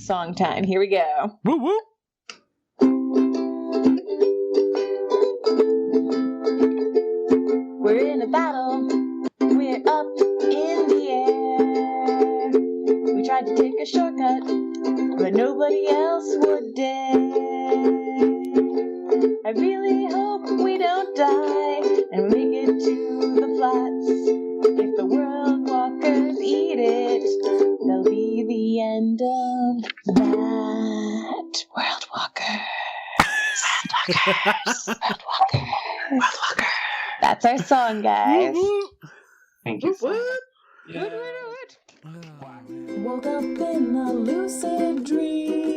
song time. Here we go. Woo woo! We're in a battle. We're up in the air. We tried to take a shortcut, but nobody else would dare. I really hope we don't die and make it to the flats. If the world walkers eat it, they'll be the end of that. World walkers. World walkers. That's our song, guys. Thank you. Woke up in a lucid dream.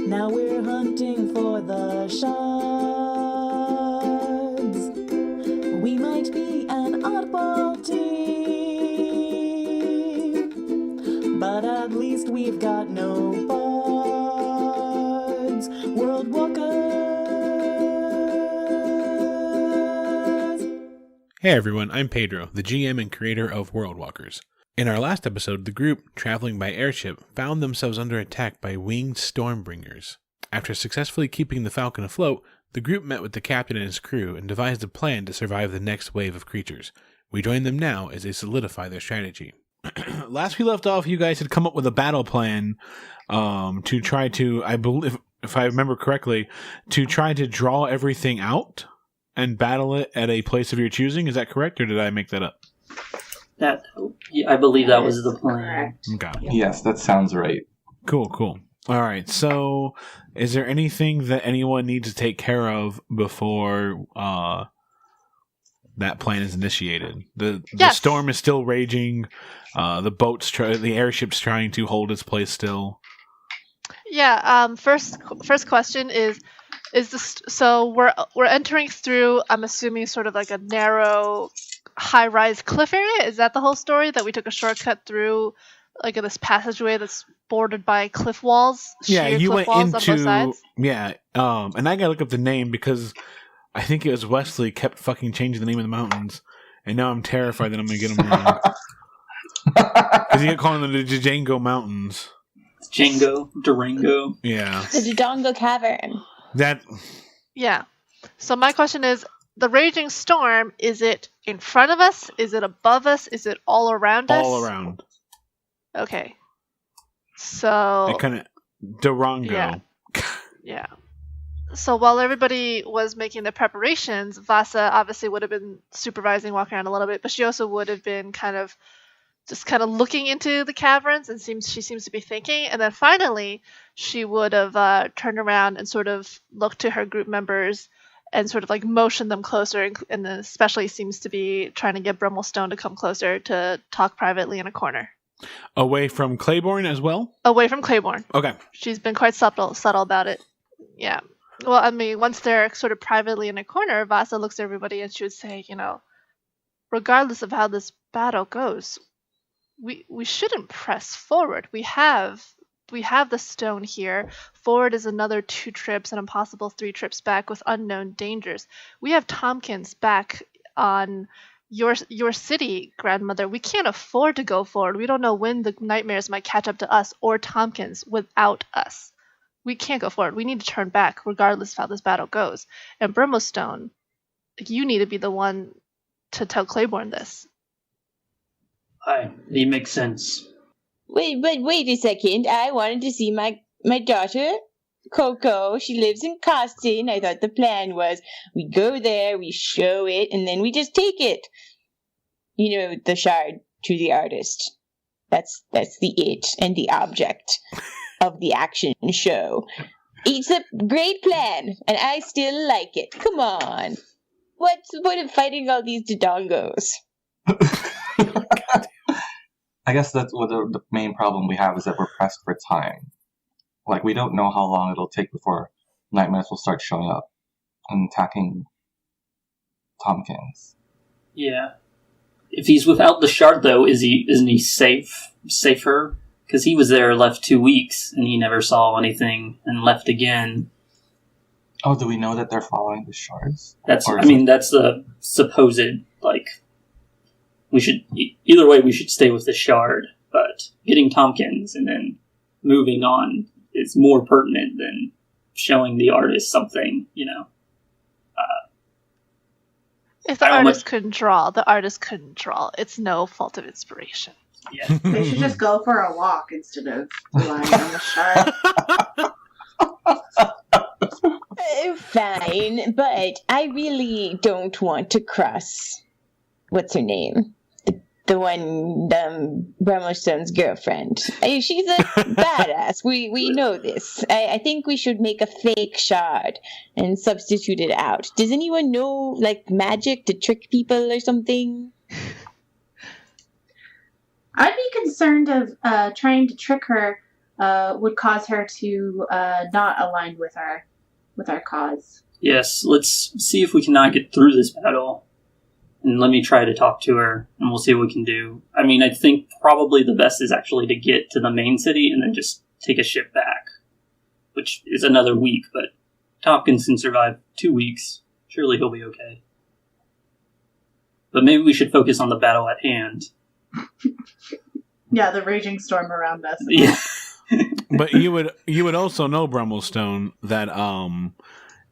Now we're hunting for the shards. We might be an oddball team, but at least we've got no bards. World walkers. Hey everyone, I'm Pedro, the GM and creator of World Walkers. In our last episode, the group, traveling by airship, found themselves under attack by winged Stormbringers. After successfully keeping the Falcon afloat, the group met with the captain and his crew and devised a plan to survive the next wave of creatures. We join them now as they solidify their strategy. Last we left off, you guys had come up with a battle plan to try to, I believe, if I remember correctly, to try to draw everything out and battle it at a place of your choosing. Is that correct, or did I make that up? I believe that was the plan. Okay. Yes, that sounds right. Cool. All right, so is there anything that anyone needs to take care of before that plan is initiated? The storm is still raging. The airship's trying to hold its place still. Yeah. First question is this? So we're entering through. I'm assuming sort of like a narrow, high-rise cliff area. Is that the whole story? That we took a shortcut through, like this passageway that's bordered by cliff walls. Yeah, you went into. On both sides? Yeah. And I gotta look up the name because I think it was Wesley kept fucking changing the name of the mountains, and now I'm terrified that I'm gonna get them wrong. Because you kept calling them the Derongo Mountains. Derongo. Yeah. The Derongo Cavern. Yeah. So my question is, the raging storm, is it in front of us? Is it above us? Is it all around us? All around. Okay. So... It kind of... Derongo. Yeah. Yeah. So while everybody was making the preparations, Vasa obviously would have been supervising, walking around a little bit, but she also would have been kind of looking into the caverns, and she seems to be thinking. And then finally, she would have turned around and sort of looked to her group members and sort of like motioned them closer, and then especially seems to be trying to get Brummelstone to come closer to talk privately in a corner. Away from Clayborne as well? Away from Clayborne. Okay. She's been quite subtle about it. Yeah. Well, I mean, once they're sort of privately in a corner, Vasa looks at everybody and she would say, regardless of how this battle goes, we shouldn't press forward. We have the stone here. Forward is another 2 trips and a possible 3 trips back with unknown dangers. We have Tompkins back on your city, grandmother. We can't afford to go forward. We don't know when the nightmares might catch up to us or Tompkins without us. We can't go forward. We need to turn back regardless of how this battle goes. And Brummelstone, you need to be the one to tell Clayborne this. It makes sense. Wait a second. I wanted to see my daughter, Coco. She lives in Costin. I thought the plan was we go there, we show it, and then we just take it. The shard to the artist. That's the it and the object of the action show. It's a great plan, and I still like it. Come on. What's the point of fighting all these Dodongos? I guess that's what the main problem we have is that we're pressed for time. Like, we don't know how long it'll take before nightmares will start showing up and attacking Tompkins. Yeah. If he's without the shard, though, isn't he safer? Because he was there, left 2 weeks, and he never saw anything, and left again. Oh, do we know that they're following the shards? That's the supposed, we should, either way, we should stay with the shard. but getting Tompkins and then moving on is more pertinent than showing the artist something, If the artist couldn't draw, the artist couldn't draw. It's no fault of inspiration. Yeah. They should just go for a walk instead of relying on the shark. Fine, but I really don't want to cross. What's her name? The one, Bromostone's girlfriend. She's a badass. We know this. I think we should make a fake shard and substitute it out. Does anyone know, magic to trick people or something? I'd be concerned of trying to trick her would cause her to not align with our cause. Yes, let's see if we cannot get through this battle. And let me try to talk to her, and we'll see what we can do. I mean, I think probably the best is actually to get to the main city and then just take a ship back, which is another week, but Tompkins can survive 2 weeks. Surely he'll be okay. But maybe we should focus on the battle at hand. Yeah, the raging storm around us. Yeah. But you would also know, Brummelstone, that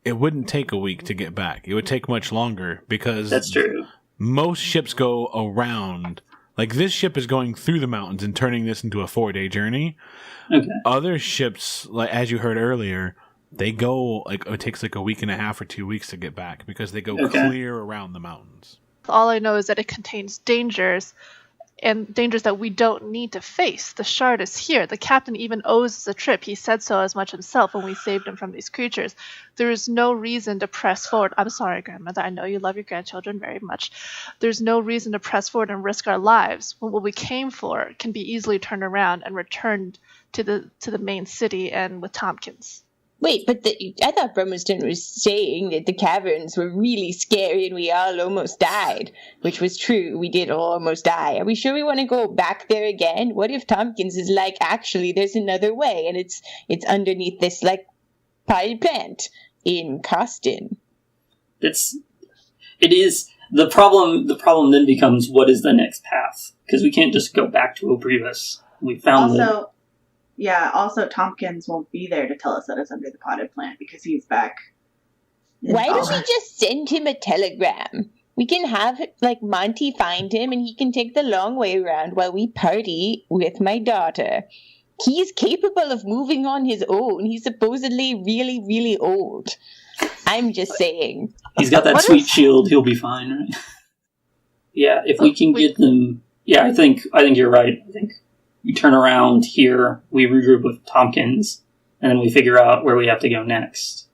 it wouldn't take a week to get back. It would take much longer because that's true. Most ships go around. Like, this ship is going through the mountains and turning this into a 4-day journey. Okay. Other ships, like as you heard earlier, they go it takes a week and a half or 2 weeks to get back because they go clear around the mountains. All I know is that it contains dangers, and dangers that we don't need to face. The shard is here. The captain even owes us a trip. He said so as much himself when we saved him from these creatures. There is no reason to press forward. I'm sorry, grandmother. I know you love your grandchildren very much. There's no reason to press forward and risk our lives when what we came for can be easily turned around and returned to the main city and with Tompkins. Wait, but I thought Brummelstone was saying that the caverns were really scary and we all almost died, which was true. We did all almost die. Are we sure we want to go back there again? What if Tompkins is like, actually, there's another way, and it's underneath this potted plant in Costin? It is the problem. The problem then becomes, what is the next path? Because we can't just go back to Obrivus. We found Also, Tompkins won't be there to tell us that it's under the potted plant because he's back. Why don't we just send him a telegram? We can have, Monty find him and he can take the long way around while we party with my daughter. He's capable of moving on his own. He's supposedly really, really old. I'm just saying. He's got that sweet shield. He'll be fine, right? Yeah, if we can get them... Yeah, I think you're right. I think we turn around here, we regroup with Tompkins, and then we figure out where we have to go next.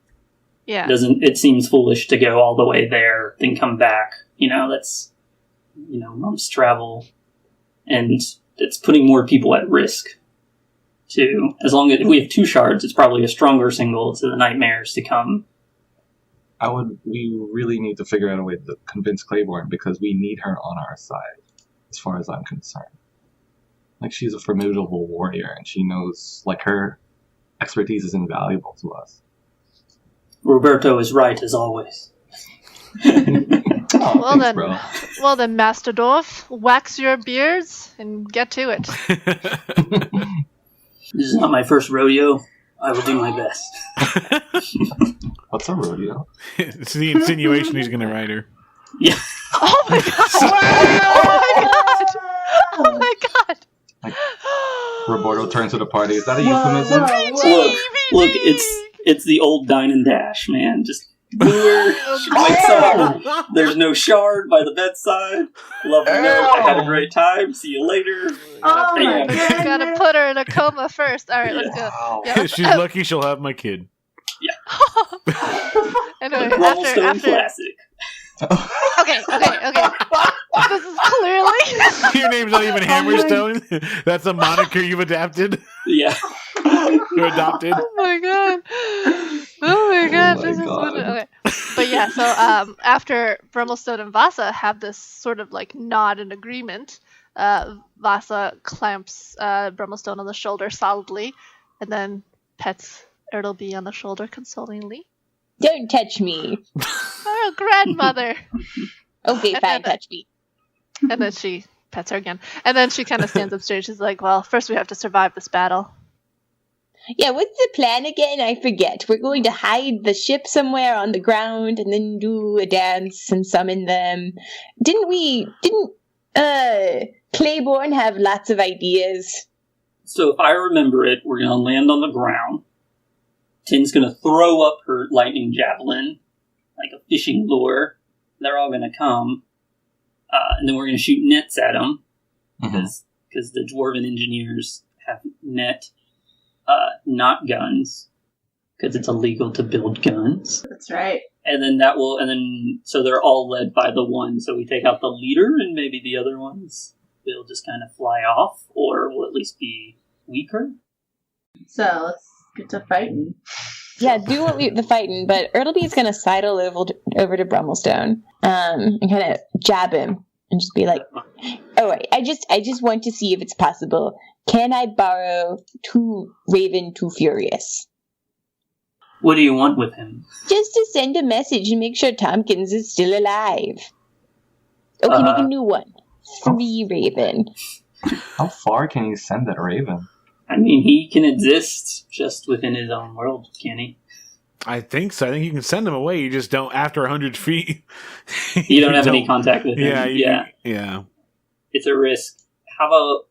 Yeah. It seems foolish to go all the way there, then come back. That's, months travel. And it's putting more people at risk, too. As long as if we have 2 shards, it's probably a stronger signal to the nightmares to come. We really need to figure out a way to convince Clayborne because we need her on our side, as far as I'm concerned. She's a formidable warrior, and she knows, her expertise is invaluable to us. Roberto is right, as always. Well then, Master Dwarf, wax your beards and get to it. This is not my first rodeo. I will do my best. What's a rodeo? It's the insinuation he's going to ride her. Yeah. Oh my god! Oh my god! Roberto turns to the party. Is that a euphemism? Look, it's the old dine and dash, man. Just lure. She wakes up. There's no shard by the bedside. Lovely note. I had a great time. See you later. Oh my god! Gotta put her in a coma first. All right, let's go. Yeah, She's lucky she'll have my kid. Yeah. Anyway, Brummelstone classic. Okay. This is clearly... Your name's not even Hammerstone? That's a moniker you've adapted? Yeah. You adopted? Oh my god. This is what... Okay. But yeah, so after Brummelstone and Vasa have this sort of nod and agreement, Vasa clamps Brummelstone on the shoulder solidly and then pets Ertleby on the shoulder consolingly. Don't touch me. Oh, grandmother. Okay, fine, touch me. And then she pets her again. And then she kind of stands up straight. She's like, well, first we have to survive this battle. Yeah, what's the plan again? I forget. We're going to hide the ship somewhere on the ground and then do a dance and summon them. Didn't Clayborne have lots of ideas? So if I remember it, we're going to land on the ground. Tin's going to throw up her lightning javelin like a fishing lure. They're all going to come. And then we're going to shoot nets at them. Because the dwarven engineers have net, not guns. Because it's illegal to build guns. That's right. And then so they're all led by the one. So we take out the leader and maybe the other ones will just kind of fly off or will at least be weaker. So let's get to fighting. Yeah, do the fighting, but Ertleby's going to sidle over to Brummelstone and kind of jab him and just be like, "Oh, wait, I just want to see if it's possible. Can I borrow Raven to Furious? What do you want with him? Just to send a message and make sure Tompkins is still alive. Okay, make a new one. 3 Raven. How far can you send that Raven? I mean, he can exist just within his own world, can he? I think so. I think you can send him away. You just don't, after 100 feet. You don't have any contact with him. Yeah. It's a risk. How about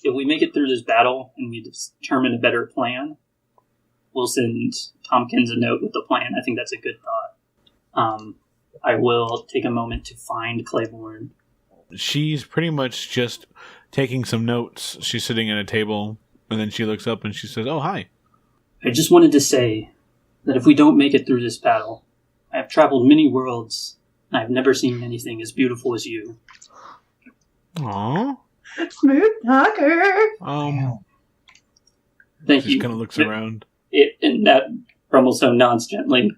if we make it through this battle and we determine a better plan, we'll send Tompkins a note with the plan. I think that's a good thought. I will take a moment to find Clayborne. She's pretty much just taking some notes. She's sitting at a table, and then she looks up and she says, "Oh, hi. I just wanted to say that if we don't make it through this battle, I have traveled many worlds, and I've never seen anything as beautiful as you." Aww. Smooth talker. Thank she you. kind of looks around. And that Brummelstone nods gently,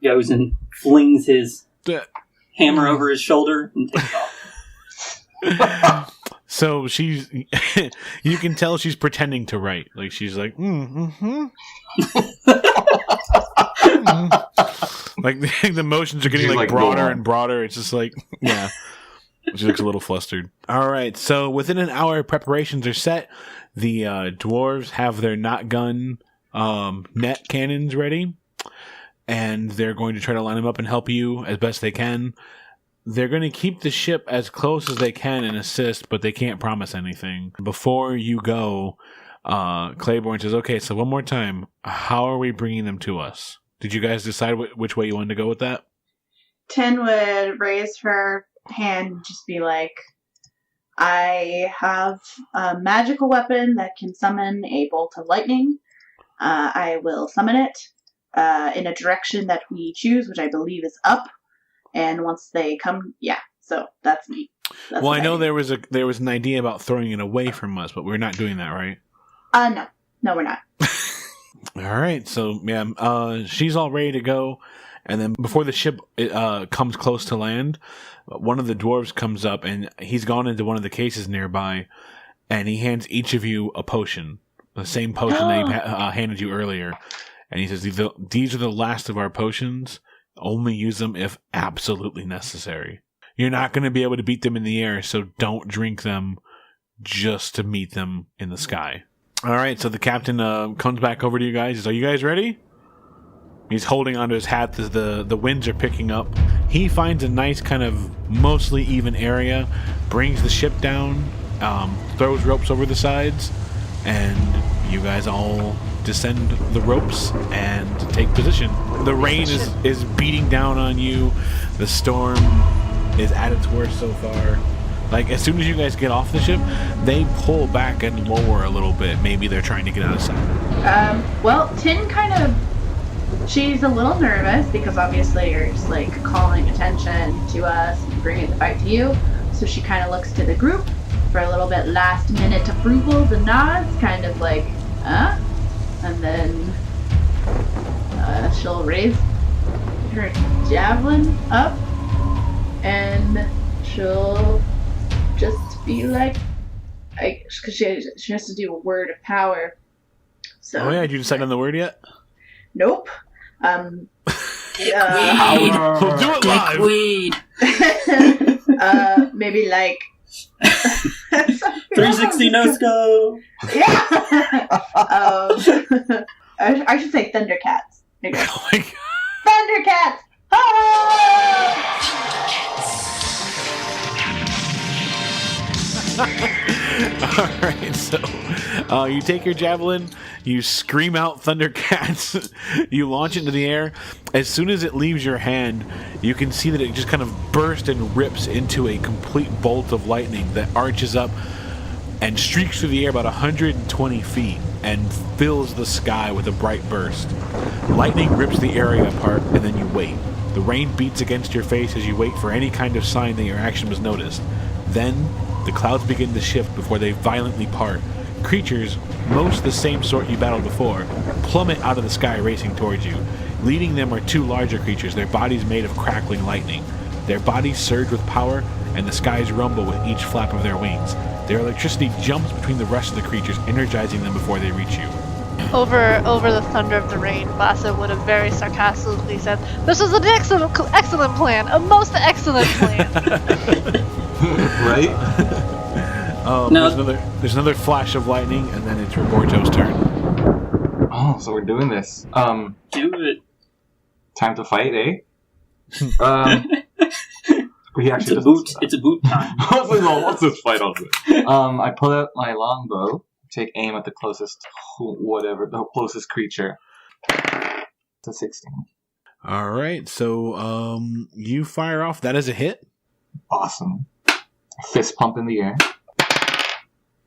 goes and flings his hammer over his shoulder and takes off. So she's, you can tell she's pretending to write. Like she's like, like the motions are getting like broader and broader. It's just like, yeah. She looks a little flustered. All right. So within an hour, preparations are set. The dwarves have their not gun net cannons ready, and they're going to try to line them up and help you as best they can. They're going to keep the ship as close as they can and assist, but they can't promise anything. Before you go, Clayborne says, "Okay, so one more time, how are we bringing them to us? Did you guys decide which way you wanted to go with that?" Tin would raise her hand and just be like, "I have a magical weapon that can summon a bolt of lightning. I will summon it in a direction that we choose, which I believe is up. And once they come, so that's me." Well, I know there was an idea about throwing it away from us, but we're not doing that, right? No, we're not. All right, so she's all ready to go, and then before the ship comes close to land, one of the dwarves comes up, and he's gone into one of the cases nearby, and he hands each of you a potion, the same potion that he handed you earlier, and he says, "These are the last of our potions. Only use them if absolutely necessary. You're not going to be able to beat them in the air, so don't drink them just to meet them in the sky." All right, so the captain comes back over to you guys. He says, "Are you guys ready?" He's holding onto his hat as the winds are picking up. He finds a nice kind of mostly even area, brings the ship down, throws ropes over the sides, and you guys all descend the ropes and take position. The rain is beating down on you. The storm is at its worst so far. Like, as soon as you guys get off the ship, they pull back and lower a little bit. Maybe they're trying to get out of sight. Well, Tin she's a little nervous because obviously you're just like calling attention to us and bringing the fight to you. So she kind of looks to the group for a little bit last minute approvals and nods, kind of like, and then she'll raise her javelin up and she'll just be like, because she has to do a word of power. So, oh yeah, did you decide on the word yet? Nope. We'll do it live. Weed. Maybe like 360 no scope. Yeah. I should say Thundercats. Okay. Oh my God. Thundercats! Alright, so you take your javelin, you scream out Thundercats, you launch it into the air. As soon as it leaves your hand, you can see that it just kind of bursts and rips into a complete bolt of lightning that arches up and streaks through the air about 120 feet and fills the sky with a bright burst. Lightning rips the area apart, and then you wait. The rain beats against your face as you wait for any kind of sign that your action was noticed. Then, the clouds begin to shift before they violently part. Creatures, most the same sort you battled before, plummet out of the sky racing towards you. Leading them are two larger creatures, their bodies made of crackling lightning. Their bodies surge with power, and the skies rumble with each flap of their wings. Their electricity jumps between the rest of the creatures, energizing them before they reach you. Over the thunder of the rain, Vasa would have very sarcastically said, "This is an excellent plan, a most excellent plan." Right? No. There's another flash of lightning, and then it's Roberto's turn. Oh, so we're doing this. Do it. Time to fight, eh? We actually It's a boot time. What's this fight all do? I pull out my longbow, take aim at the closest creature. It's a 16. Alright, so you fire off. That is a hit. Awesome. Fist pump in the air.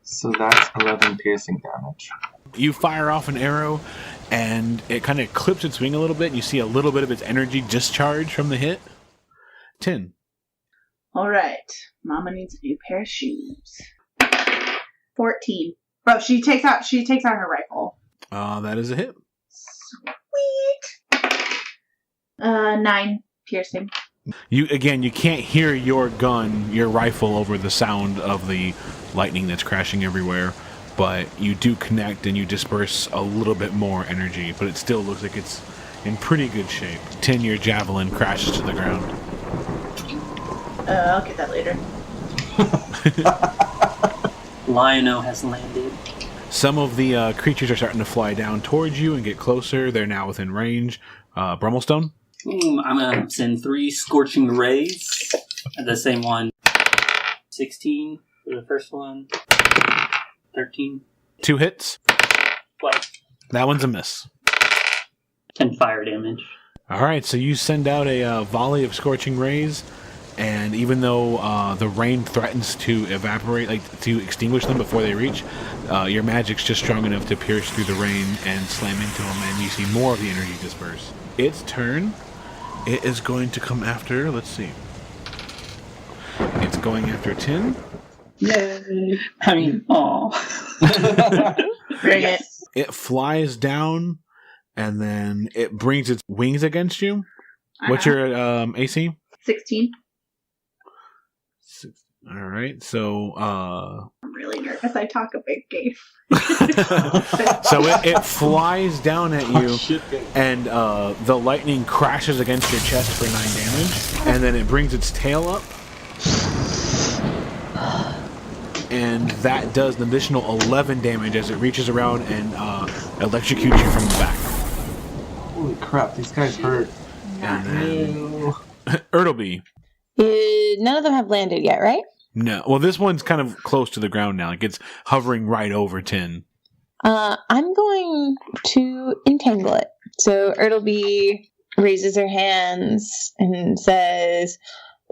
So that's 11 piercing damage. You fire off an arrow, and it kind of clips its wing a little bit, and you see a little bit of its energy discharge from the hit. 10. Alright. Mama needs a new pair of shoes. 14. Bro, she takes out her rifle. That is a hit. Sweet. 9 piercing. You can't hear your gun, your rifle, over the sound of the lightning that's crashing everywhere, but you do connect and you disperse a little bit more energy, but it still looks like it's in pretty good shape. 10, your javelin crashes to the ground. I'll get that later. Lionel has landed. Some of the creatures are starting to fly down towards you and get closer. They're now within range. Brummelstone? I'm going to send 3 scorching rays. The same one. 16 for the first one. 13. 2 hits. 12. That one's a miss. 10 fire damage. Alright, so you send out a volley of scorching rays, and even though the rain threatens to evaporate, to extinguish them before they reach, your magic's just strong enough to pierce through the rain and slam into them, and you see more of the energy disperse. Its turn. It is going to come after, let's see. It's going after 10. Yay. I mean, aw. Bring it. It flies down, and then it brings its wings against you. What's your AC? 16. Alright, so I'm really nervous. I talk a big game. so it flies down at you, and the lightning crashes against your chest for 9 damage, and then it brings its tail up, and that does an additional 11 damage as it reaches around and electrocutes you from the back. Holy crap, these guys hurt. And then Ertleby. None of them have landed yet, right? No. Well, this one's kind of close to the ground now. Like, it's hovering right over 10. I'm going to entangle it. So Ertleby raises her hands and says,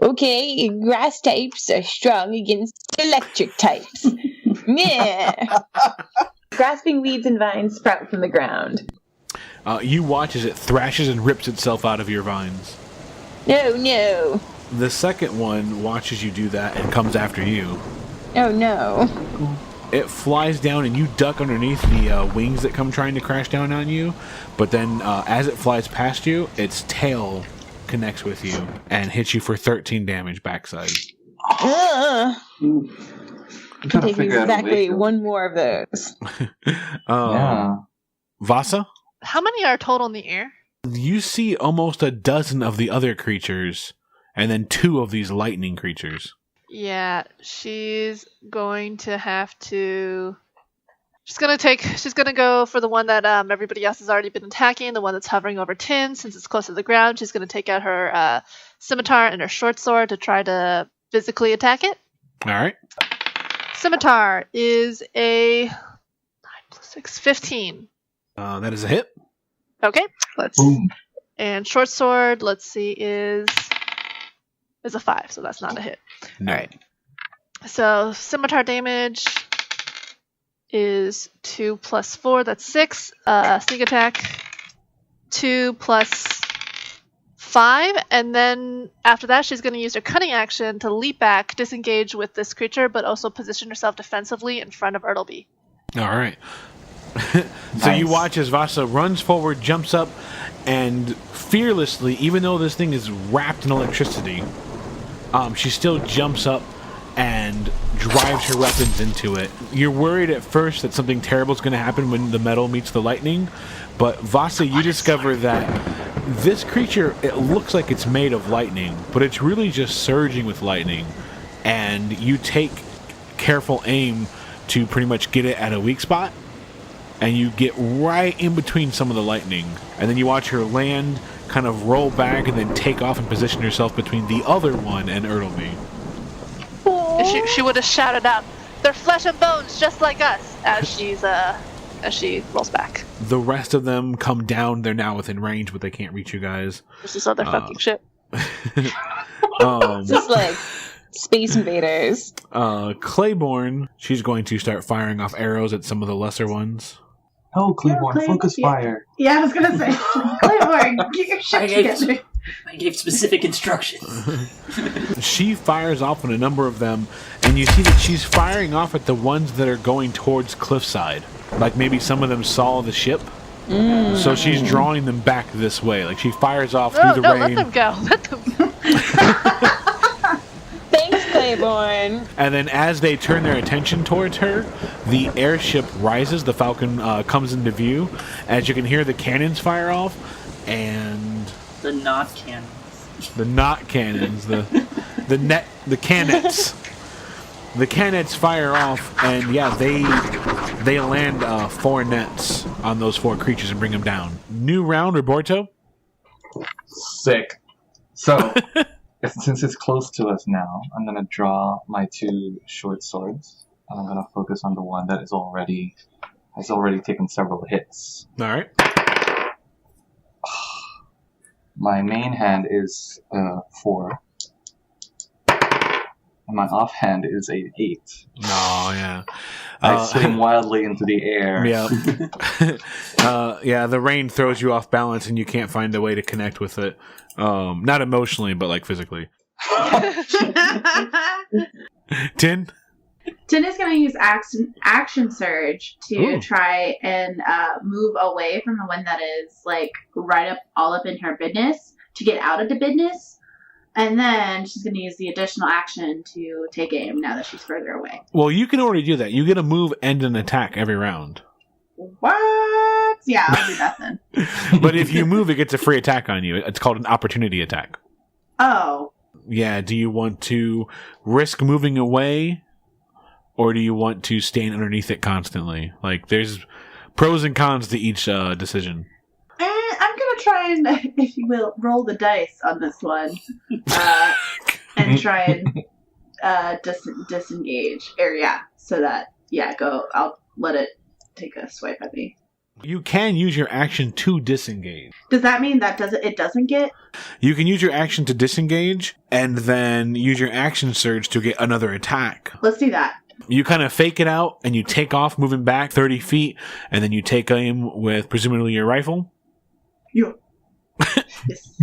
"Okay, grass types are strong against electric types." Yeah. Grasping weeds and vines sprout from the ground. You watch as it thrashes and rips itself out of your vines. No. The second one watches you do that and comes after you. Oh no. It flies down and you duck underneath the wings that come trying to crash down on you, but then as it flies past you, its tail connects with you and hits you for 13 damage backside. Can take me exactly one more of those. Yeah. Vasa? How many are total in the air? You see almost a dozen of the other creatures, and then 2 of these lightning creatures. Yeah, she's going to have to. She's gonna go for the one that everybody else has already been attacking, the one that's hovering over Tin, since it's close to the ground. She's gonna take out her scimitar and her short sword to try to physically attack it. All right. Scimitar is a 9 + 6, 15. That is a hit. Okay, let's. Boom. And short sword, let's see, is a 5, so that's not a hit. No. All right. So scimitar damage is 2 + 4, that's 6. Sneak attack, 2 + 5, and then after that she's going to use her cunning action to leap back, disengage with this creature, but also position herself defensively in front of Ertleby. All right. So you watch as Vasa runs forward, jumps up, and fearlessly, even though this thing is wrapped in electricity, she still jumps up and drives her weapons into it. You're worried at first that something terrible is going to happen when the metal meets the lightning, but Vasa, you discover that this creature, it looks like it's made of lightning, but it's really just surging with lightning, and you take careful aim to pretty much get it at a weak spot, and you get right in between some of the lightning, and then you watch her land, kind of roll back, and then take off and position herself between the other one and Ertleby. She would have shouted out, "They're flesh and bones, just like us!" as she rolls back. The rest of them come down. They're now within range, but they can't reach you guys. This is other fucking shit. Just like Space Invaders. Clayborne, she's going to start firing off arrows at some of the lesser ones. Oh, Clayborne, focus fire. Yeah, I was gonna say, Clayborne, get your shit together. I gave specific instructions. She fires off on a number of them, and you see that she's firing off at the ones that are going towards cliffside. Like maybe some of them saw the ship, so she's drawing them back this way. Like she fires off through the rain. Let them go. Let them go. Thanks, Clayborne. And then as they turn their attention towards her, the airship rises. The Falcon comes into view. As you can hear the cannons fire off, and The not cannons. the not cannons, the cannets. The cannets fire off, and yeah, they land 4 nets on those 4 creatures and bring them down. New round, Roberto? Sick. So, since it's close to us now, I'm going to draw my 2 short swords, and I'm going to focus on the one that has already taken several hits. All right. My main hand is 4. And my offhand is a 8. Oh, yeah. I swing wildly into the air. Yeah. Yeah, the rain throws you off balance and you can't find a way to connect with it. Not emotionally, but like physically. Tin? Tin is going to use action surge to try and move away from the one that is like all up in her business to get out of the business. And then she's going to use the additional action to take aim now that she's further away. Well, you can already do that. You get a move and an attack every round. What? Yeah, I'll do that then. But if you move, it gets a free attack on you. It's called an opportunity attack. Oh. Yeah, do you want to risk moving away, or do you want to stand underneath it constantly? Like, there's pros and cons to each decision. I'm going to try and, if you will, roll the dice on this one. And try and disengage. Or, yeah, so that, I'll let it take a swipe at me. You can use your action to disengage. Does that mean that it doesn't get? You can use your action to disengage, and then use your action surge to get another attack. Let's do that. You kind of fake it out, and you take off, moving back 30 feet, and then you take aim with presumably your rifle. Yeah. Yes.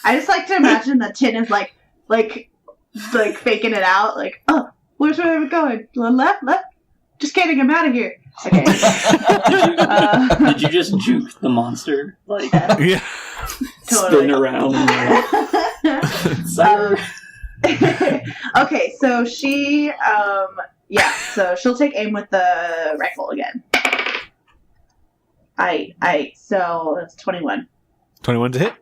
I just like to imagine that Tin is like faking it out, like, oh, where's we going? Left? Just kidding, I'm out of here. Okay. Did you just juke the monster? Like, Yeah. Totally. spin around. Sir. Okay, so she, so she'll take aim with the rifle again. So that's 21. 21's a hit.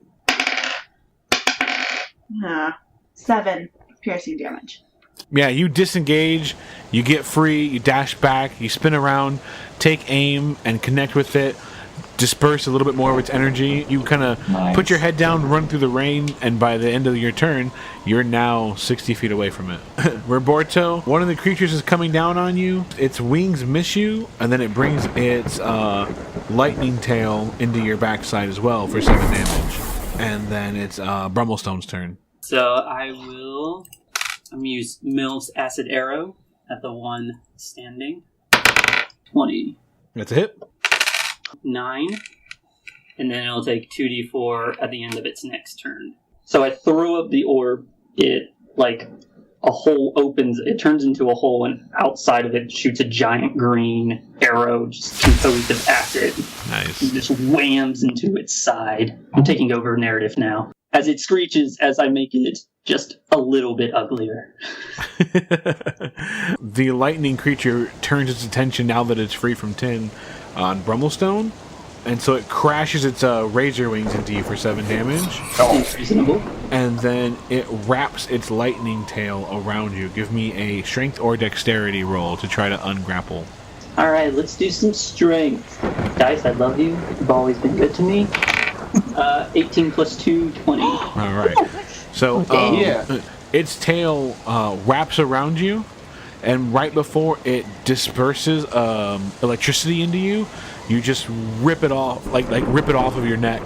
7 piercing damage. Yeah, you disengage, you get free, you dash back, you spin around, take aim, and connect with it. Disperse a little bit more of its energy. You kind of put your head down, run through the rain, and by the end of your turn, you're now 60 feet away from it. Roberto, one of the creatures is coming down on you. Its wings miss you, and then it brings its lightning tail into your backside as well for 7 damage. And then it's Brummelstone's turn. So I'm going to use Mills Acid Arrow at the one standing. 20. That's a hit. 9, and then it'll take 2d4 at the end of its next turn. So I throw up the orb, it, like, a hole opens, it turns into a hole, and outside of it shoots a giant green arrow just composed of acid. Nice. It just whams into its side. I'm taking over narrative now. As it screeches, as I make it just a little bit uglier. The lightning creature turns its attention, now that it's free from tin, on Brummelstone, and so it crashes its razor wings into you for 7 damage. Seems reasonable. And then it wraps its lightning tail around you. Give me a strength or dexterity roll to try to ungrapple. Alright, let's do some strength. Dice, I love you. You've always been good to me. 18 plus 2, 20. Alright. So its tail wraps around you, and right before it disperses electricity into you, you just rip it off, like rip it off of your neck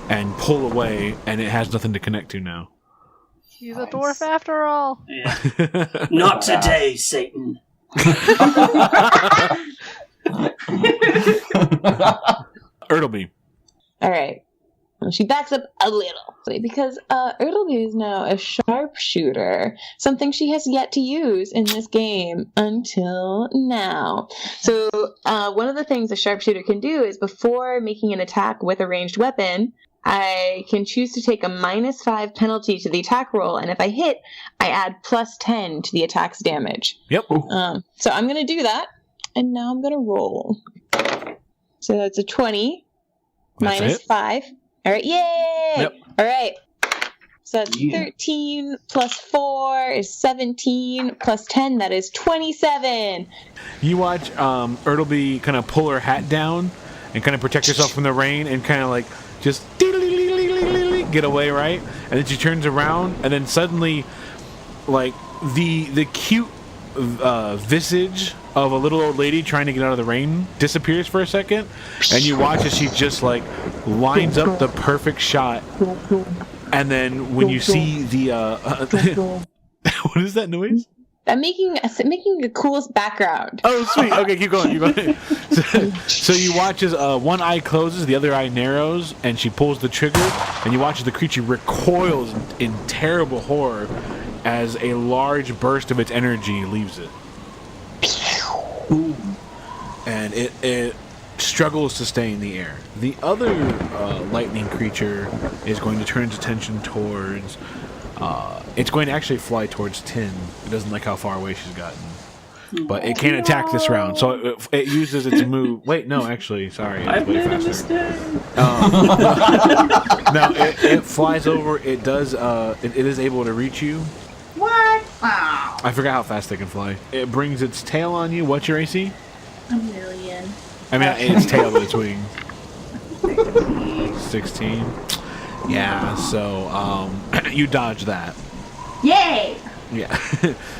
and pull away, and it has nothing to connect to now. He's a dwarf after all. Yeah. Not today, Satan. Ertleby. All right. Well, she backs up a little because Ertleby is now a sharpshooter, something she has yet to use in this game until now. So one of the things a sharpshooter can do is before making an attack with a ranged weapon, I can choose to take a -5 penalty to the attack roll, and if I hit, I add +10 to the attack's damage. Yep. So I'm going to do that, and now I'm going to roll. So that's a 20 That's -5. All right, yay! Yep. All right. So that's 13 plus 4 is 17 plus 10, that is 27. You watch Ertleby kind of pull her hat down and kind of protect herself from the rain and kind of like just get away, right? And then she turns around, and then suddenly, like, the cute visage of a little old lady trying to get out of the rain disappears for a second, and you watch as she just like lines up the perfect shot, and then when you see the what is that noise? I'm making the coolest background. Oh, sweet. Okay, keep going. So you watch as one eye closes, the other eye narrows, and she pulls the trigger, and you watch as the creature recoils in terrible horror as a large burst of its energy leaves it. Ooh. And it struggles to stay in the air. The other lightning creature is going to turn its attention towards... it's going to actually fly towards Tin. It doesn't like how far away she's gotten. But it can't attack this round, so it uses its move... Wait, no, actually, sorry. It's way faster. No, it flies over. It does... it is able to reach you. What? Wow. I forgot how fast they can fly. It brings its tail on you. What's your AC? 1,000,000. I mean, its tail with its wings. 16. Yeah, so you dodge that. Yay! Yeah.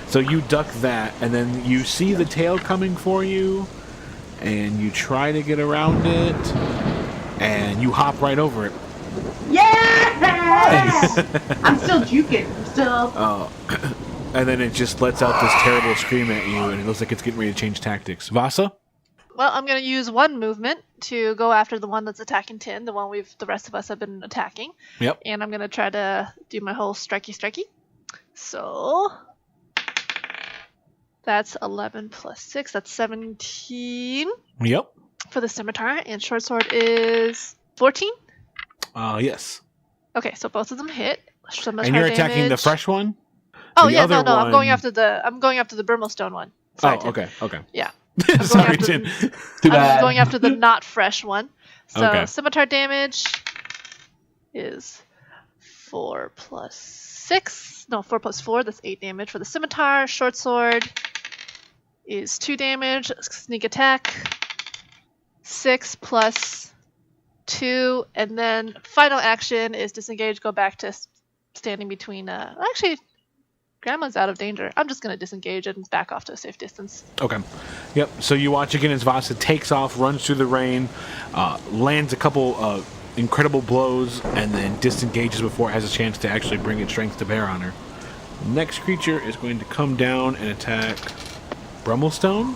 So you duck that, and then you see the tail coming for you, and you try to get around it, and you hop right over it. Yes! I'm still juking. I'm still... And then it just lets out this terrible scream at you, and it looks like it's getting ready to change tactics. Vasa? Well, I'm going to use one movement to go after the one that's attacking Tin, the one the rest of us have been attacking. Yep. And I'm going to try to do my whole strikey. So that's 11 plus 6. That's 17. Yep. For the scimitar, and short sword is 14. Yes. Okay, so both of them hit. Scimitar and you're attacking damage. the fresh one? Oh the yeah, other no, one... I'm going after the Brimstone one. Sorry, oh, Tin. okay. Yeah. Sorry, Tin. Too bad. I'm going after the not fresh one. So okay. scimitar damage is 4 plus 4 plus 4, that's 8 damage for the scimitar. Short sword is 2 damage. Sneak attack, 6 plus 2. And then final action is disengage, go back to standing between... actually, Grandma's out of danger. I'm just going to disengage and back off to a safe distance. Okay. Yep. So you watch again as Vasa takes off, runs through the rain, lands a couple incredible blows, and then disengages before it has a chance to actually bring its strength to bear on her. Next creature is going to come down and attack Brummelstone.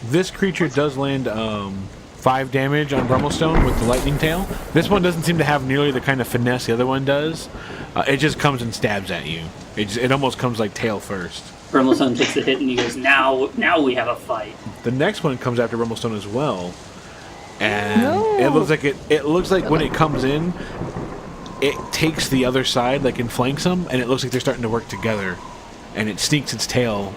This creature does land 5 damage on Brummelstone with the lightning tail. This one doesn't seem to have nearly the kind of finesse the other one does. It just comes and stabs at you. It almost comes like tail first. Brummelstone takes the hit and he goes, now we have a fight. The next one comes after Brummelstone as well. And it looks like when it comes in, it takes the other side, like, and flanks them, and it looks like they're starting to work together. And it sneaks its tail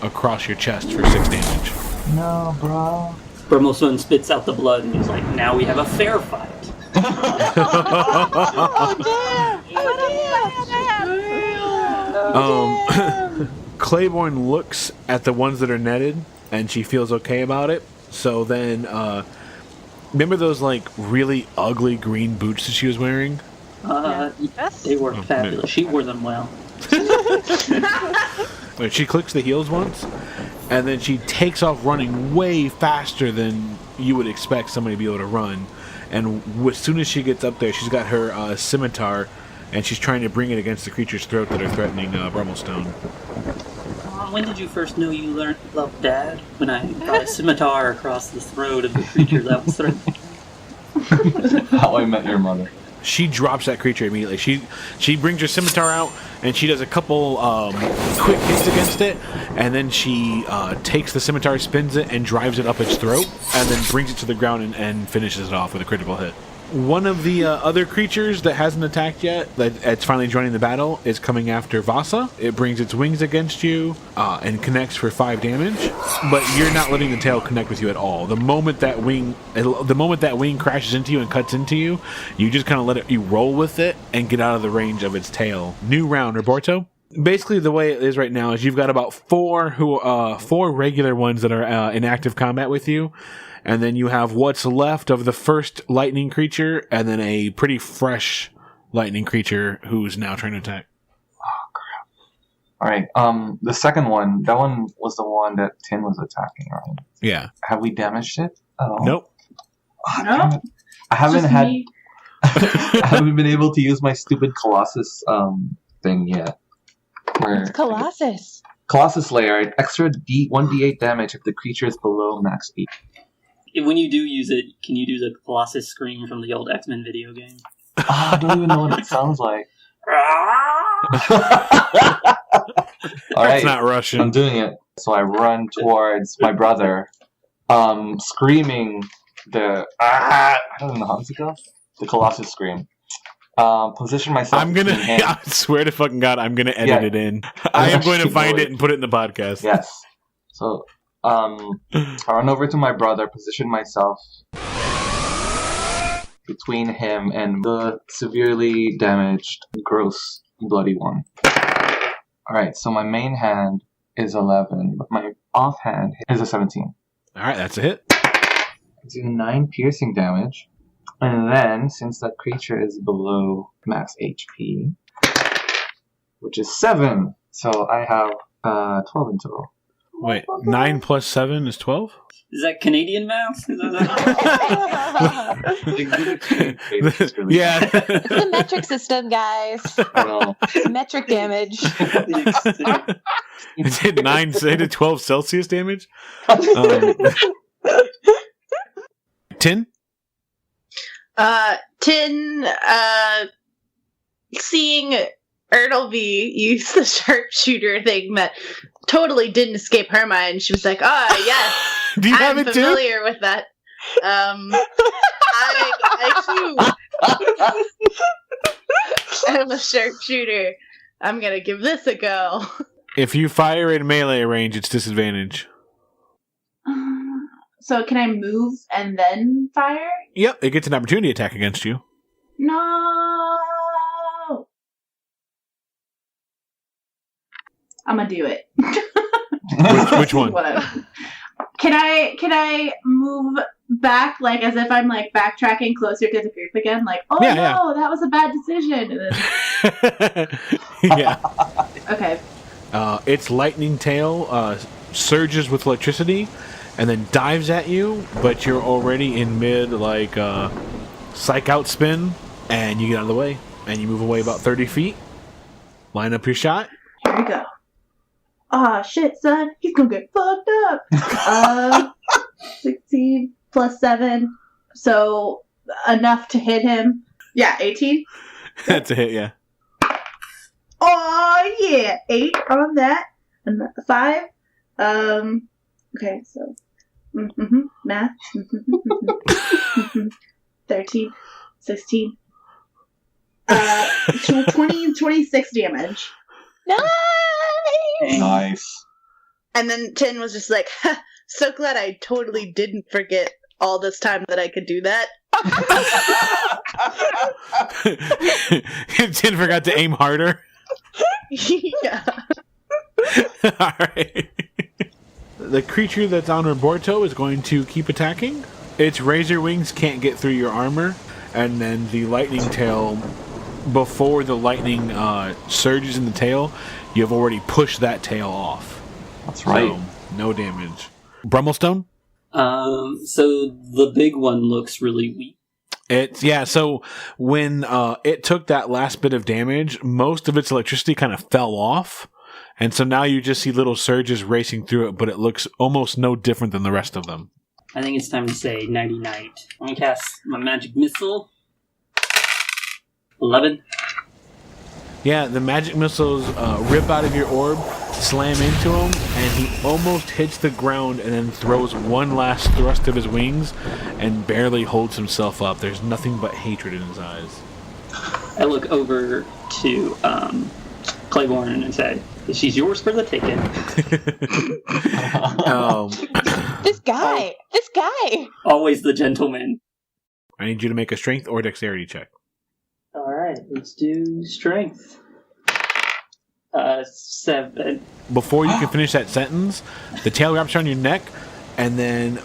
across your chest for 6 damage. No, bro. Brummelstone spits out the blood and he's like, now we have a fair fight. Clayborne looks at the ones that are netted, and she feels okay about it. So then, remember those, like, really ugly green boots that she was wearing? They were fabulous. She wore them well. She clicks the heels once, and then she takes off running way faster than you would expect somebody to be able to run. And as soon as she gets up there, she's got her scimitar, and she's trying to bring it against the creature's throat that are threatening Brummelstone. When did you first know you loved Dad? When I brought a scimitar across the throat of the creature that was threatening. How I Met Your Mother. She drops that creature immediately. She brings her scimitar out, and she does a couple quick hits against it, and then she takes the scimitar, spins it, and drives it up its throat, and then brings it to the ground and finishes it off with a critical hit. One of the other creatures that hasn't attacked yet, that's finally joining the battle, is coming after Vasa. It brings its wings against you and connects for 5 damage, but you're not letting the tail connect with you at all. The moment that wing crashes into you and cuts into you, you just kind of you roll with it and get out of the range of its tail. New round, Roberto. Basically, the way it is right now is you've got about 4 regular ones that are in active combat with you. And then you have what's left of the first lightning creature, and then a pretty fresh lightning creature who's now trying to attack. Oh, crap. Alright, the second one, that one was the one that Tin was attacking, right? Yeah. Have we damaged it at all? Nope. Oh, no. I haven't had... I haven't been able to use my stupid Colossus thing yet. What's Colossus? Colossus Layer, extra 1d8 damage if the creature is below max speed. When you do use it, can you do the Colossus scream from the old X-Men video game? I don't even know what it sounds like. Alright, it's not Russian. I'm doing it. So I run towards my brother, screaming the... I don't know how does it go? The Colossus scream. Position myself. I swear to fucking God, I'm gonna edit it in. I am going to find it and put it in the podcast. Yes. So, I run over to my brother, position myself between him and the severely damaged, gross, bloody one. Alright, so my main hand is 11, but my offhand is a 17. Alright, that's a hit. I do 9 piercing damage. And then, since that creature is below max HP, which is 7, so I have 12 in total. Wait, 9 plus 7 is 12? Is that Canadian math? Yeah. It's a metric system, guys. Metric damage. It did 12 Celsius damage? 10? Tin, seeing Ertleby use the sharpshooter thing that totally didn't escape her mind. She was like, "Oh yes, Do you have I'm it familiar too? with that." I am a sharpshooter. I'm gonna give this a go. If you fire in melee range, it's disadvantage. So can I move and then fire? Yep, it gets an opportunity attack against you. No. I'm gonna do it. Which one? Whatever. Can I move back, like, as if I'm, like, backtracking closer to the group again? Like, oh, Yeah, no, that was a bad decision. And then, Yeah. okay. Its lightning tail surges with electricity and then dives at you, but you're already in mid, like, psych out spin, and you get out of the way, and you move away about 30 feet. Line up your shot. Here we go. Aw, shit, son. He's gonna get fucked up. 16 plus 7. So, enough to hit him. Yeah, 18. That's a hit, yeah. Oh, yeah. 8 on that. And 5. Okay, so. Math. 13. 16. 26 damage. Nice. And then Tin was just like, so glad I totally didn't forget all this time that I could do that. Tin forgot to aim harder. Yeah. Alright. The creature that's on Roborto is going to keep attacking. Its razor wings can't get through your armor, and then the lightning tail, before the lightning surges in the tail, you have already pushed that tail off. That's right. So, no damage. Brummelstone? So the big one looks really weak. So when it took that last bit of damage, most of its electricity kind of fell off. And so now you just see little surges racing through it, but it looks almost no different than the rest of them. I think it's time to say nighty-night. I'm going to cast my magic missile. 11. Yeah, the magic missiles rip out of your orb, slam into him, and he almost hits the ground and then throws one last thrust of his wings and barely holds himself up. There's nothing but hatred in his eyes. I look over to Clayborne and say, "She's yours for the taking." This guy. Always the gentleman. I need you to make a strength or dexterity check. All right, let's do strength. 7. Before you can finish that sentence, the tail wraps around your neck, and then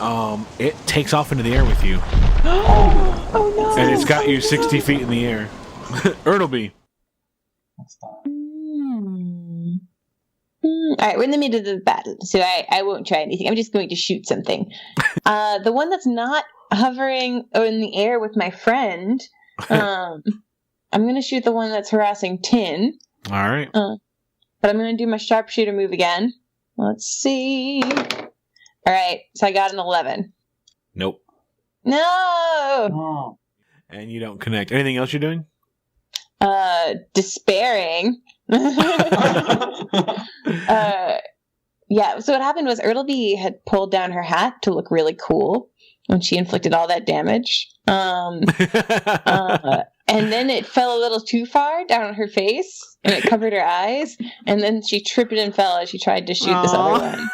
it takes off into the air with you. Oh no! And it's got you 60 feet in the air. Ertleby. Alright, we're in the middle of the battle, so I won't try anything. I'm just going to shoot something. The one that's not hovering in the air with my friend, I'm going to shoot the one that's harassing Tin. Alright. But I'm going to do my sharpshooter move again. Let's see. Alright, so I got an 11. Nope. No! Oh. And you don't connect. Anything else you're doing? Despairing. Yeah, so what happened was Ertleby had pulled down her hat to look really cool when she inflicted all that damage. And then it fell a little too far down on her face, and it covered her eyes, and then she tripped and fell as she tried to shoot this other one.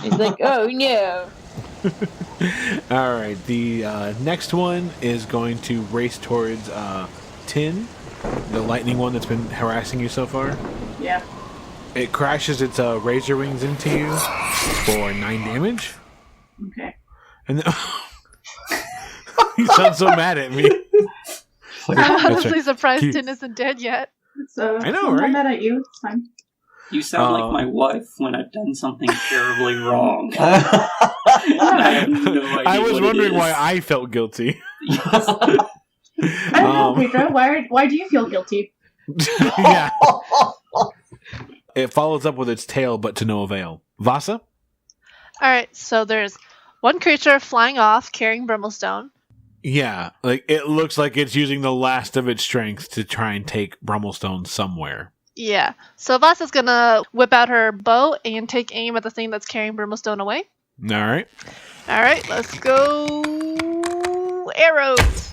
It's like, oh no. Alright, the next one is going to race towards Tin, the lightning one that's been harassing you so far. Yeah. It crashes its razor wings into you for 9 damage. Okay. And you sound so mad at me. I'm honestly right. surprised Tin isn't dead yet. So, I know, I'm right? not mad at you. It's fine. You sound like my wife when I've done something terribly wrong. I have no idea I was what wondering it is. why I felt guilty. I don't know, Pedro. Why do you feel guilty? Yeah. It follows up with its tail, but to no avail. Vasa? Alright, so there's one creature flying off carrying Brimstone. Yeah, like it looks like it's using the last of its strength to try and take Brummelstone somewhere. Yeah. So Vasa's gonna whip out her bow and take aim at the thing that's carrying Brimstone away. Alright. Alright, let's go arrows.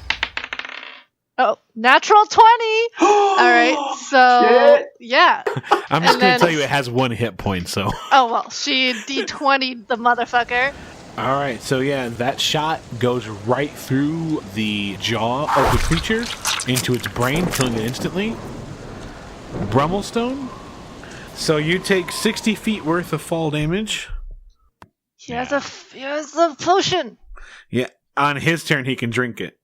Oh, natural 20! Alright, so Shit. yeah. I'm just And going then- to tell you it has 1 hit point, so. Oh well, she D20'd the motherfucker. Alright, so yeah, that shot goes right through the jaw of the creature into its brain, killing it instantly. Brummelstone, So you take 60 feet worth of fall damage. He has a potion. Yeah, on his turn he can drink it.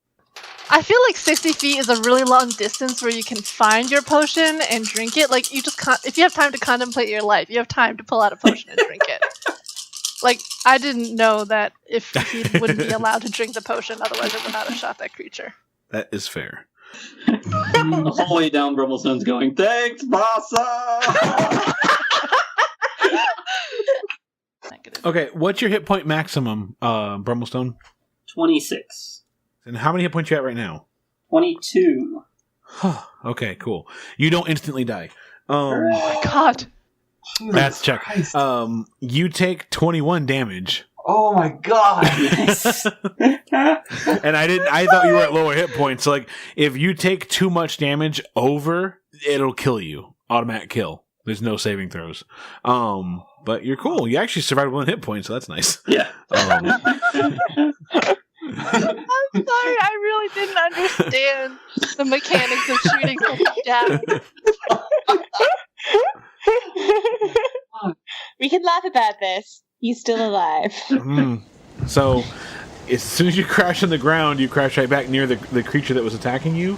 I feel like 60 feet is a really long distance where you can find your potion and drink it. Like, you just can't, if you have time to contemplate your life, you have time to pull out a potion and drink it. Like, I didn't know that if he wouldn't be allowed to drink the potion, otherwise it would not have shot that creature. That is fair. The whole way down, Brummelstone's going, "Thanks, Bassa!" Okay, what's your hit point maximum, Brummelstone? 26. And how many hit points you at right now? 22. Okay, cool. You don't instantly die. Oh my god. That's check. Christ. You take 21 damage. Oh my god! And I thought you were at lower hit points. So, like, if you take too much damage over, it'll kill you. Automatic kill. There's no saving throws. But you're cool. You actually survived 1 hit point, so that's nice. Yeah. I'm sorry, I really didn't understand the mechanics of shooting something down. We can laugh about this. He's still alive. So, as soon as you crash on the ground, you crash right back near the creature that was attacking you.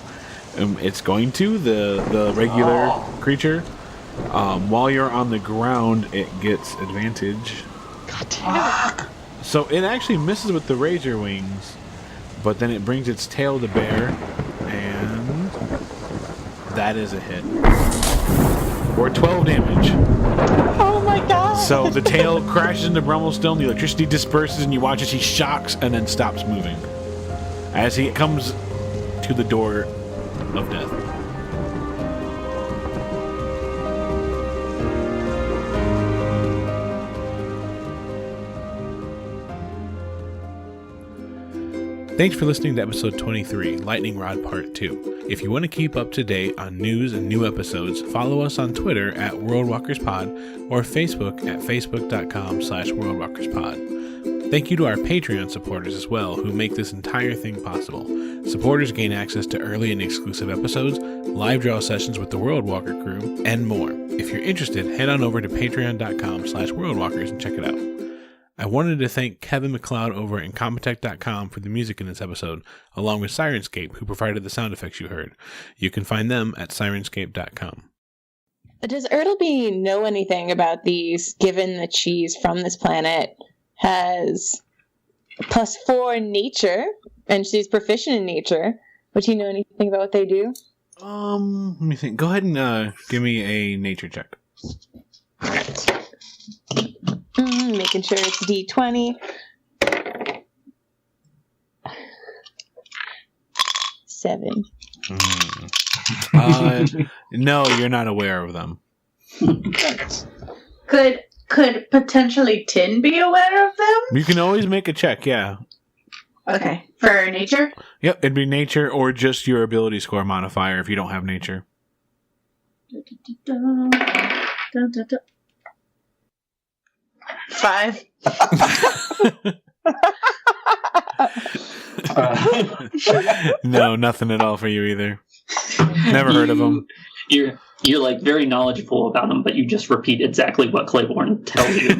It's going to, the regular creature. While you're on the ground, it gets advantage. God damn it. So it actually misses with the razor wings, but then it brings its tail to bear, and that is a hit. Or 12 damage. Oh my god! So the tail crashes into Brummelstone, the electricity disperses, and you watch as he shocks and then stops moving. As he comes to the door of death. Thanks for listening to episode 23, Lightning Rod Part 2. If you want to keep up to date on news and new episodes, follow us on Twitter at WorldWalkersPod or Facebook at facebook.com/WorldWalkersPod. Thank you to our Patreon supporters as well, who make this entire thing possible. Supporters gain access to early and exclusive episodes, live draw sessions with the World Walker crew, and more. If you're interested, head on over to patreon.com/WorldWalkers and check it out. I wanted to thank Kevin MacLeod over at Incompetech.com for the music in this episode, along with Syrinscape, who provided the sound effects you heard. You can find them at Syrinscape.com. Does Ertleby know anything about these, given that she's from this planet, has +4 nature, and she's proficient in nature? Would he know anything about what they do? Let me think. Go ahead and give me a nature check. Making sure it's D20. 7. No, you're not aware of them. Could potentially Tin be aware of them? You can always make a check, yeah. Okay. For nature? Yep, it'd be nature or just your ability score modifier if you don't have nature. 5. No, nothing at all for you either. Never heard of them. You're like very knowledgeable about them, but you just repeat exactly what Clayborne tells you.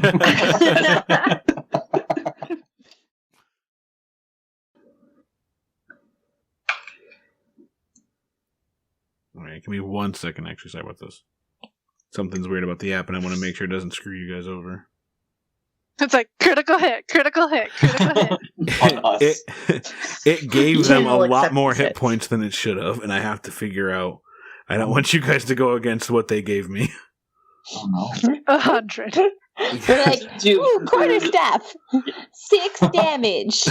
Alright, give me 1 second actually. Sorry about this. Something's weird about the app, and I want to make sure it doesn't screw you guys over. It's like critical hit, critical hit, critical hit. On us. It gave them a will lot accept more this hit hit. points than it should have, and I have to figure out. I don't want you guys to go against what they gave me. Oh no. 100. We're like, ooh, quarterstaff. 6 damage.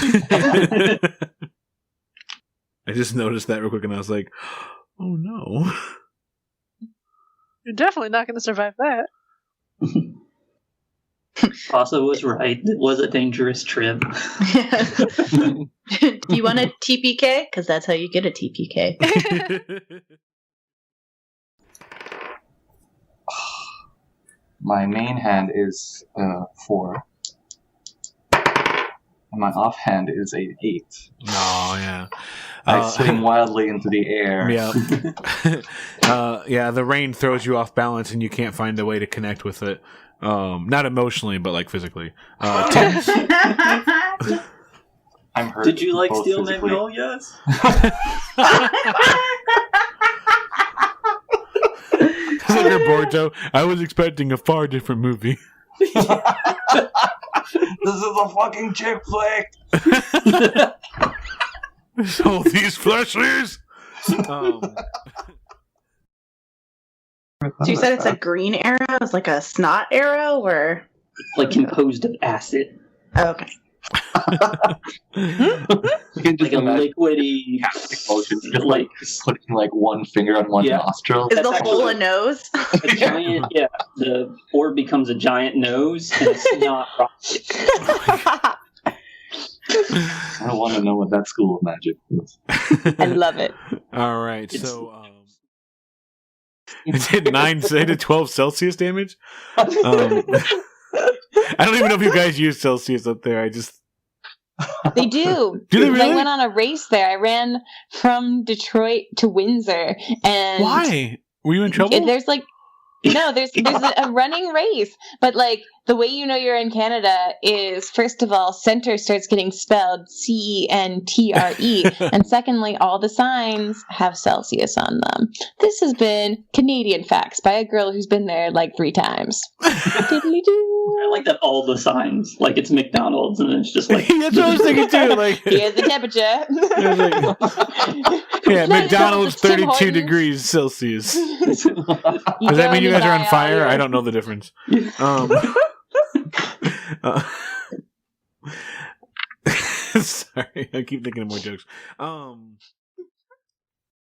I just noticed that real quick, and I was like, oh no. You're definitely not going to survive that. Also was right. It was a dangerous trip. Do you want a TPK? Because that's how you get a TPK. My main hand is 4. And my offhand is a 8. No, yeah. I swing wildly into the air. Yeah. Yeah, the rain throws you off balance and you can't find a way to connect with it. Not emotionally, but like physically. 10. I'm hurt. Did you like both Steel physically. Magnolias? Sugar Borjo, I was expecting a far different movie. This is a fucking chick flick. So these fleshlies. So you said it's a green arrow? It's like a snot arrow, or Like composed of acid. oh, okay. You can just Like a imagine liquidy. casting motion, just like putting like one finger on one Yeah. nostril. Is That's the hole actually- a nose? A giant, yeah. The orb becomes a giant nose, and it's not rocket. I don't want to know what that school of magic is. I love it. All right, It's- so it did 12 Celsius damage. I don't even know if you guys use Celsius up there. I just They do. Do they really? I went on a race there. I ran from Detroit to Windsor, and why were you in trouble? there's like there's a running race, but like the way you know you're in Canada is first of all, center starts getting spelled CENTRE, and secondly, all the signs have Celsius on them. This has been Canadian Facts by a girl who's been there like 3 times. Diddly-doo. I like that all the signs, like it's McDonald's, and it's just like That's what I was thinking too. Like, Here's the temperature. yeah, No, McDonald's it's Tim 32 Hortons. degrees Celsius. You Does go that mean and you guys are buy on all fire? your- I don't know the difference. Sorry, I keep thinking of more jokes.